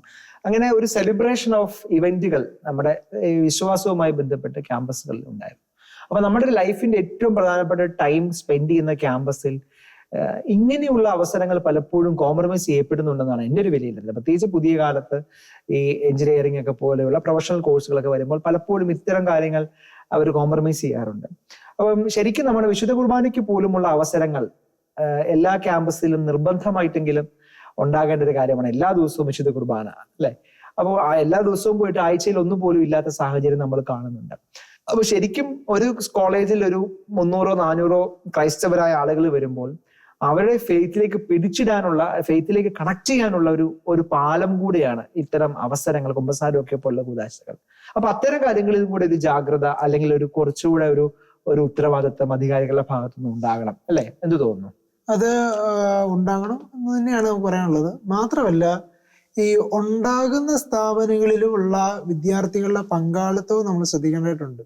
അങ്ങനെ ഒരു സെലിബ്രേഷൻ ഓഫ് ഇവന്റുകൾ നമ്മുടെ വിശ്വാസവുമായി ബന്ധപ്പെട്ട് ക്യാമ്പസുകളിൽ ഉണ്ടായിരുന്നു. അപ്പൊ നമ്മുടെ ലൈഫിന്റെ ഏറ്റവും പ്രധാനപ്പെട്ട ടൈം സ്പെൻഡ് ചെയ്യുന്ന ക്യാമ്പസിൽ ഇങ്ങനെയുള്ള അവസരങ്ങൾ പലപ്പോഴും കോംപ്രമൈസ് ചെയ്യപ്പെടുന്നുണ്ടെന്നാണ് എൻ്റെ ഒരു വിലയിരുത്തൽ. പ്രത്യേകിച്ച് പുതിയ കാലത്ത് ഈ എഞ്ചിനീയറിംഗ് ഒക്കെ പോലെയുള്ള പ്രൊഫഷണൽ കോഴ്സുകളൊക്കെ വരുമ്പോൾ പലപ്പോഴും ഇത്തരം കാര്യങ്ങൾ അവർ കോംപ്രമൈസ് ചെയ്യാറുണ്ട്. അപ്പം ശരിക്കും നമ്മുടെ വിശുദ്ധ കുർബാനയ്ക്ക് പോലുമുള്ള അവസരങ്ങൾ എല്ലാ ക്യാമ്പസിലും നിർബന്ധമായിട്ടെങ്കിലും ഉണ്ടാകേണ്ട ഒരു കാര്യമാണ്. എല്ലാ ദിവസവും വിശുദ്ധ കുർബാന, അല്ലെ? അപ്പോൾ എല്ലാ ദിവസവും പോയിട്ട് ആഴ്ചയിൽ ഒന്നും പോലും ഇല്ലാത്ത സാഹചര്യം നമ്മൾ കാണുന്നുണ്ട്. അപ്പൊ ശരിക്കും ഒരു കോളേജിൽ ഒരു 300-400 ക്രൈസ്തവരായ ആളുകൾ വരുമ്പോൾ അവരുടെ ഫെയ്ത്തിലേക്ക് പിടിച്ചിടാനുള്ള, ഫെയ്ത്തിലേക്ക് കണക്ട് ചെയ്യാനുള്ള ഒരു പാലം കൂടിയാണ് ഇത്തരം അവസരങ്ങൾ, കുമ്പസാരം ഒക്കെ പോലുള്ള കൂദാശകൾ. അപ്പൊ അത്തരം കാര്യങ്ങളിൽ കൂടെ ഒരു ജാഗ്രത അല്ലെങ്കിൽ ഒരു കുറച്ചുകൂടെ ഒരു ഉത്തരവാദിത്വം അധികാരികളുടെ ഭാഗത്തുനിന്ന് ഉണ്ടാകണം അല്ലെ? എന്ത് തോന്നുന്നു? അത് ഉണ്ടാകണം എന്ന് തന്നെയാണ് നമുക്ക് പറയാനുള്ളത്. മാത്രമല്ല, ഈ ഉണ്ടാകുന്ന സ്ഥാപനങ്ങളിലുള്ള വിദ്യാർത്ഥികളുടെ പങ്കാളിത്തവും നമ്മൾ ശ്രദ്ധിക്കേണ്ടതായിട്ടുണ്ട്.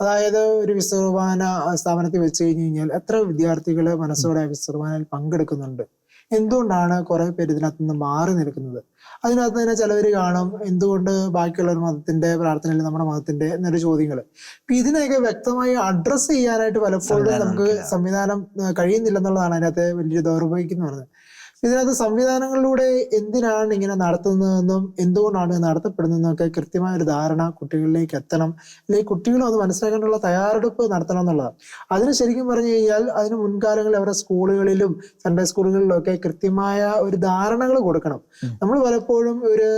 അതായത് ഒരു വിശുദ്ധ കുർബാന സ്ഥാപനത്തിൽ വെച്ച് കഴിഞ്ഞാൽ എത്ര വിദ്യാർത്ഥികൾ മനസ്സോടെ വിശുദ്ധ കുർബാനയിൽ പങ്കെടുക്കുന്നുണ്ട്? എന്തുകൊണ്ടാണ് കുറെ പേര് ഇതിനകത്ത് നിന്ന് മാറി നിൽക്കുന്നത്? അതിനകത്ത് തന്നെ ചിലവർ കാണും എന്തുകൊണ്ട് ബാക്കിയുള്ള ഒരു മതത്തിന്റെ പ്രാർത്ഥനയിൽ നമ്മുടെ മതത്തിന്റെ എന്നൊരു ചോദ്യങ്ങൾ. അപ്പൊ ഇതിനെയൊക്കെ വ്യക്തമായി അഡ്രസ്സ് ചെയ്യാനായിട്ട് പലപ്പോഴും നമുക്ക് സംവിധാനം കഴിയുന്നില്ലെന്നുള്ളതാണ് അതിനകത്ത് വലിയൊരു ദൗർഭാഗ്യം എന്ന് പറയുന്നത്. ഇതിനകത്ത് സംവിധാനങ്ങളിലൂടെ എന്തിനാണ് ഇങ്ങനെ നടത്തുന്നതെന്നും എന്തുകൊണ്ടാണ് നടത്തപ്പെടുന്നതെന്നൊക്കെ കൃത്യമായ ഒരു ധാരണ കുട്ടികളിലേക്ക് എത്തണം. അല്ലെങ്കിൽ കുട്ടികളും അത് മനസ്സിലാക്കാനുള്ള തയ്യാറെടുപ്പ് നടത്തണം എന്നുള്ളതാണ്. അതിന് ശരിക്കും പറഞ്ഞു കഴിഞ്ഞാൽ അതിന് മുൻകാലങ്ങളിൽ അവരുടെ സ്കൂളുകളിലും സൺഡേ സ്കൂളുകളിലും ഒക്കെ കൃത്യമായ ഒരു ധാരണകൾ കൊടുക്കണം. നമ്മൾ പലപ്പോഴും ഒരു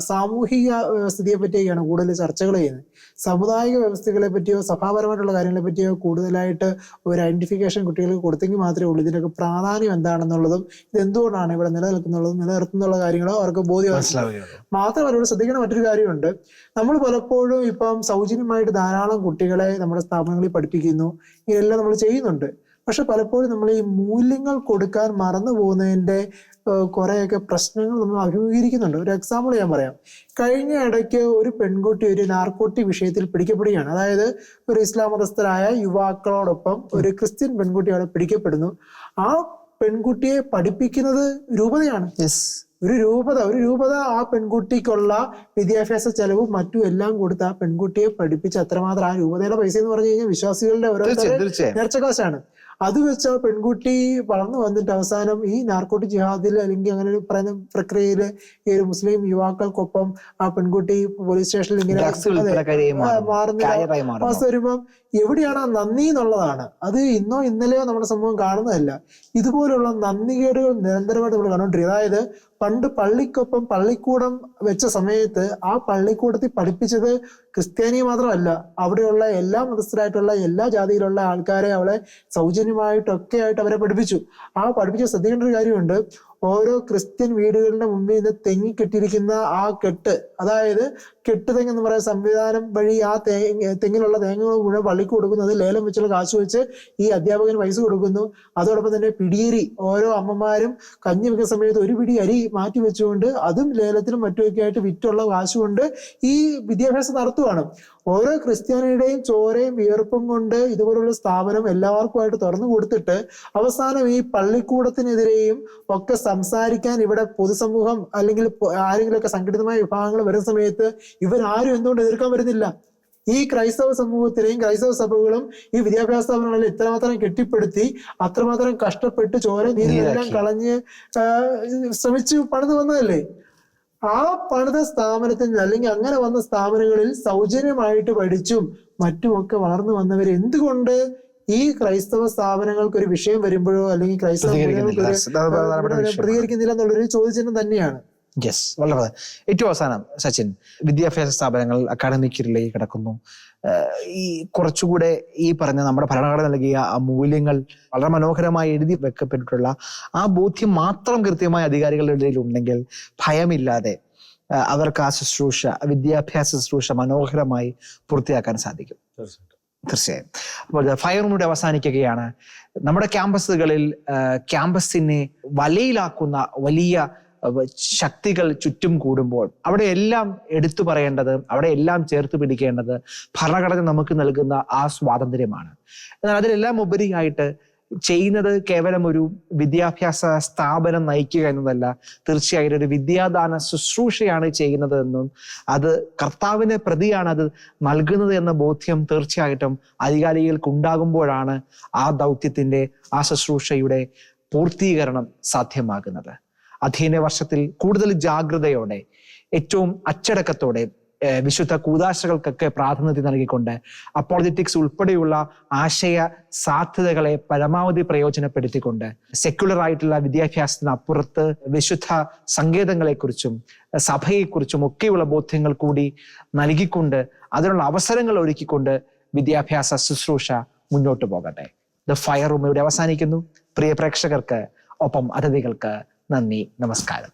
സാമൂഹിക വ്യവസ്ഥയെ പറ്റിയൊക്കെയാണ് കൂടുതൽ ചർച്ചകൾ ചെയ്യുന്നത്. സാമുദായിക വ്യവസ്ഥകളെ പറ്റിയോ സഭാപരമായിട്ടുള്ള കാര്യങ്ങളെ പറ്റിയോ കൂടുതലായിട്ട് ഒരു ഐഡന്റിഫിക്കേഷൻ കുട്ടികൾക്ക് കൊടുത്തെങ്കിൽ മാത്രമേ ഉള്ളൂ ഇതിനൊക്കെ പ്രാധാന്യം എന്താണെന്നുള്ളതും ഇതെന്തുകൊണ്ടാണ് ഇവിടെ നിലനിർത്തുന്നുള്ള കാര്യങ്ങളോ അവർക്ക് ബോധ്യമാകും. മാത്രമല്ല, ഇവിടെ ശ്രദ്ധിക്കേണ്ട മറ്റൊരു കാര്യമുണ്ട്. നമ്മൾ പലപ്പോഴും ഇപ്പം സൗജന്യമായിട്ട് ധാരാളം കുട്ടികളെ നമ്മുടെ സ്ഥാപനങ്ങളിൽ പഠിപ്പിക്കുന്നു, ഇതെല്ലാം നമ്മൾ ചെയ്യുന്നുണ്ട്. പക്ഷെ പലപ്പോഴും നമ്മൾ ഈ മൂല്യങ്ങൾ കൊടുക്കാൻ മറന്നു പോകുന്നതിന്റെ കുറെയൊക്കെ പ്രശ്നങ്ങൾ നമ്മൾ അഭിമുഖീകരിക്കുന്നുണ്ട്. ഒരു എക്സാമ്പിൾ ഞാൻ പറയാം. കഴിഞ്ഞ ഇടയ്ക്ക് ഒരു പെൺകുട്ടി ഒരു നാർക്കോട്ടിക് വിഷയത്തിൽ പിടിക്കപ്പെടുകയാണ്. അതായത് ഒരു ഇസ്ലാം മതസ്ഥരായ യുവാക്കളോടൊപ്പം ഒരു ക്രിസ്ത്യൻ പെൺകുട്ടി അവിടെ പിടിക്കപ്പെടുന്നു. ആ പെൺകുട്ടിയെ പഠിപ്പിക്കുന്നത് രൂപതയാണ്. ഒരു രൂപത ആ പെൺകുട്ടിക്കുള്ള വിദ്യാഭ്യാസ ചെലവും മറ്റും എല്ലാം കൊടുത്ത് ആ പെൺകുട്ടിയെ പഠിപ്പിച്ച് അത്രമാത്രം, ആ രൂപതയുടെ പൈസ എന്ന് പറഞ്ഞു കഴിഞ്ഞാൽ വിശ്വാസികളുടെ ഓരോരുത്തരുടെ നേർച്ചക്കാശാണ്. അത് വെച്ച് ആ പെൺകുട്ടി വളർന്നു വന്നിട്ട് അവസാനം ഈ നാർക്കോട്ടിക് ജിഹാദിൽ അല്ലെങ്കിൽ അങ്ങനെ ഒരു പറയുന്ന പ്രക്രിയയിൽ ഈ ഒരു മുസ്ലിം യുവാക്കൾക്കൊപ്പം ആ പെൺകുട്ടി പോലീസ് സ്റ്റേഷനിൽ ഇങ്ങനെ മാറുന്ന അവസ്ഥ വരുമ്പം എവിടെയാണ് ആ നന്ദി എന്നുള്ളതാണ്. അത് ഇന്നോ ഇന്നലെയോ നമ്മുടെ സമൂഹം കാണുന്നതല്ല. ഇതുപോലുള്ള നന്ദികേടുകൾ നിരന്തരമായിട്ട് നമ്മൾ കണ്ടുകൊണ്ടിരിക്കുക. അതായത് പണ്ട് പള്ളിക്കൊപ്പം പള്ളിക്കൂടം വെച്ച സമയത്ത് ആ പള്ളിക്കൂടത്തിൽ പഠിപ്പിച്ചത് ക്രിസ്ത്യാനി മാത്രമല്ല, അവിടെയുള്ള എല്ലാ മതസ്ഥരായിട്ടുള്ള എല്ലാ ജാതിയിലുള്ള ആൾക്കാരെ അവളെ സൗജന്യമായിട്ടൊക്കെ ആയിട്ട് അവരെ പഠിപ്പിച്ചു. ആ പഠിപ്പിച്ച ശ്രദ്ധിക്കേണ്ട ഒരു കാര്യമുണ്ട്. ഓരോ ക്രിസ്ത്യൻ വീടുകളുടെ മുമ്പിൽ നിന്ന് തെങ്ങിക്കെട്ടിയിരിക്കുന്ന ആ കെട്ട്, അതായത് കെട്ടുതെങ്ങ് എന്ന് പറയുന്ന സംവിധാനം വഴി ആ തെങ്ങിലുള്ള തേങ്ങകൾ മുഴുവൻ പള്ളിക്ക് കൊടുക്കുന്നത് ലേലം വെച്ചുള്ള കാശ് വെച്ച് ഈ അധ്യാപകന് പൈസ കൊടുക്കുന്നു. അതോടൊപ്പം തന്നെ പിടിയരി, ഓരോ അമ്മമാരും കഞ്ഞി വെക്കുന്ന സമയത്ത് ഒരു പിടി അരി മാറ്റി വെച്ചുകൊണ്ട് അതും ലേലത്തിനും മറ്റുമൊക്കെ ആയിട്ട് വിറ്റുള്ള കാശ് കൊണ്ട് ഈ വിദ്യാഭ്യാസം നടത്തുവാണ്. ഓരോ ക്രിസ്ത്യാനിയുടെയും ചോരയും വിയർപ്പും കൊണ്ട് ഇതുപോലുള്ള സ്ഥാപനം എല്ലാവർക്കുമായിട്ട് തുറന്നു കൊടുത്തിട്ട് അവസാനം ഈ പള്ളിക്കൂടത്തിനെതിരെയും ഒക്കെ സംസാരിക്കാൻ ഇവിടെ പൊതുസമൂഹം അല്ലെങ്കിൽ ആരെങ്കിലുമൊക്കെ സംഘടിതമായ വിഭാഗങ്ങൾ വരുന്ന സമയത്ത് ഇവരാരും എന്തുകൊണ്ട് എതിർക്കാൻ വരുന്നില്ല? ഈ ക്രൈസ്തവ സമൂഹത്തിലെയും ക്രൈസ്തവ സഭകളും ഈ വിദ്യാഭ്യാസ സ്ഥാപനങ്ങളിൽ ഇത്രമാത്രം കെട്ടിപ്പടുത്തി അത്രമാത്രം കഷ്ടപ്പെട്ട് ചോര നീരെല്ലാം കളഞ്ഞ് ശ്രമിച്ചു പണിത് വന്നതല്ലേ? ആ പണിത സ്ഥാപനത്തിൽ അല്ലെങ്കിൽ അങ്ങനെ വന്ന സ്ഥാപനങ്ങളിൽ സൗജന്യമായിട്ട് പഠിച്ചും മറ്റുമൊക്കെ വളർന്നു വന്നവർ എന്തുകൊണ്ട് ഈ ക്രൈസ്തവ സ്ഥാപനങ്ങൾക്ക് ഒരു വിഷയം വരുമ്പോഴോ അല്ലെങ്കിൽ ക്രൈസ്തവ പ്രതികരിക്കുന്നില്ല എന്നുള്ളൊരു ചോദ്യചിഹ്നം തന്നെയാണ്. യെസ്, വളരെ. ഏറ്റവും അവസാനം സച്ചിൻ, വിദ്യാഭ്യാസ സ്ഥാപനങ്ങൾ അക്കാഡമിക്കിലേക്ക് കിടക്കുന്നു. ഈ കുറച്ചുകൂടെ ഈ പറഞ്ഞ നമ്മുടെ ഭരണഘടന നൽകിയ ആ മൂല്യങ്ങൾ വളരെ മനോഹരമായി എഴുതി വെക്കപ്പെട്ടിട്ടുള്ള ആ ബോധ്യം മാത്രം കൃത്യമായ അധികാരികളുടെ ഇടയിൽ ഉണ്ടെങ്കിൽ ഭയമില്ലാതെ അവർക്ക് ആ ശുശ്രൂഷ, വിദ്യാഭ്യാസ ശുശ്രൂഷ മനോഹരമായി പൂർത്തിയാക്കാൻ സാധിക്കും. തീർച്ചയായും. അപ്പോൾ ഫയർ റൂമിലൂടെ അവസാനിക്കുകയാണ്. നമ്മുടെ ക്യാമ്പസുകളിൽ ക്യാമ്പസിനെ വലയിലാക്കുന്ന വലിയ ശക്തികൾ ചുറ്റും കൂടുമ്പോൾ അവിടെ എല്ലാം എടുത്തു പറയേണ്ടത്, അവിടെ എല്ലാം ചേർത്ത് പിടിക്കേണ്ടത് ഭരണഘടന നമുക്ക് നൽകുന്ന ആ സ്വാതന്ത്ര്യമാണ്. എന്നാൽ അതിലെല്ലാം ഉപരിയായിട്ട് ചെയ്യുന്നത് കേവലം ഒരു വിദ്യാഭ്യാസ സ്ഥാപനം നയിക്കുക എന്നതല്ല, തീർച്ചയായിട്ടും ഒരു വിദ്യാദാന ശുശ്രൂഷയാണ് ചെയ്യുന്നത് എന്നും അത് കർത്താവിനെ പ്രതിയാണ് അത് നൽകുന്നത് എന്ന ബോധ്യം തീർച്ചയായിട്ടും അധികാരികൾക്ക് ഉണ്ടാകുമ്പോഴാണ് ആ ദൗത്യത്തിന്റെ, ആ ശുശ്രൂഷയുടെ പൂർത്തീകരണം സാധ്യമാകുന്നത്. അധ്യയന വർഷത്തിൽ കൂടുതൽ ജാഗ്രതയോടെ, ഏറ്റവും അച്ചടക്കത്തോടെ വിശുദ്ധ കൂദാശകൾക്കൊക്കെ പ്രാധാന്യം നൽകിക്കൊണ്ട് അപ്പോളജറ്റിക്സ് ഉൾപ്പെടെയുള്ള ആശയ സാധ്യതകളെ പരമാവധി പ്രയോജനപ്പെടുത്തിക്കൊണ്ട് സെക്യുലർ ആയിട്ടുള്ള വിദ്യാഭ്യാസത്തിന് അപ്പുറത്ത് വിശുദ്ധ സങ്കേതങ്ങളെക്കുറിച്ചും സഭയെക്കുറിച്ചും ഒക്കെയുള്ള ബോധ്യങ്ങൾ കൂടി നൽകിക്കൊണ്ട് അതിനുള്ള അവസരങ്ങൾ ഒരുക്കിക്കൊണ്ട് വിദ്യാഭ്യാസ ശുശ്രൂഷ മുന്നോട്ട് പോകട്ടെ. ദ ഫയർ റൂം ഇവിടെ അവസാനിക്കുന്നു. പ്രിയ പ്രേക്ഷകർക്ക് ഒപ്പം അതിഥികൾക്ക് നന്ദി, നമസ്കാരം.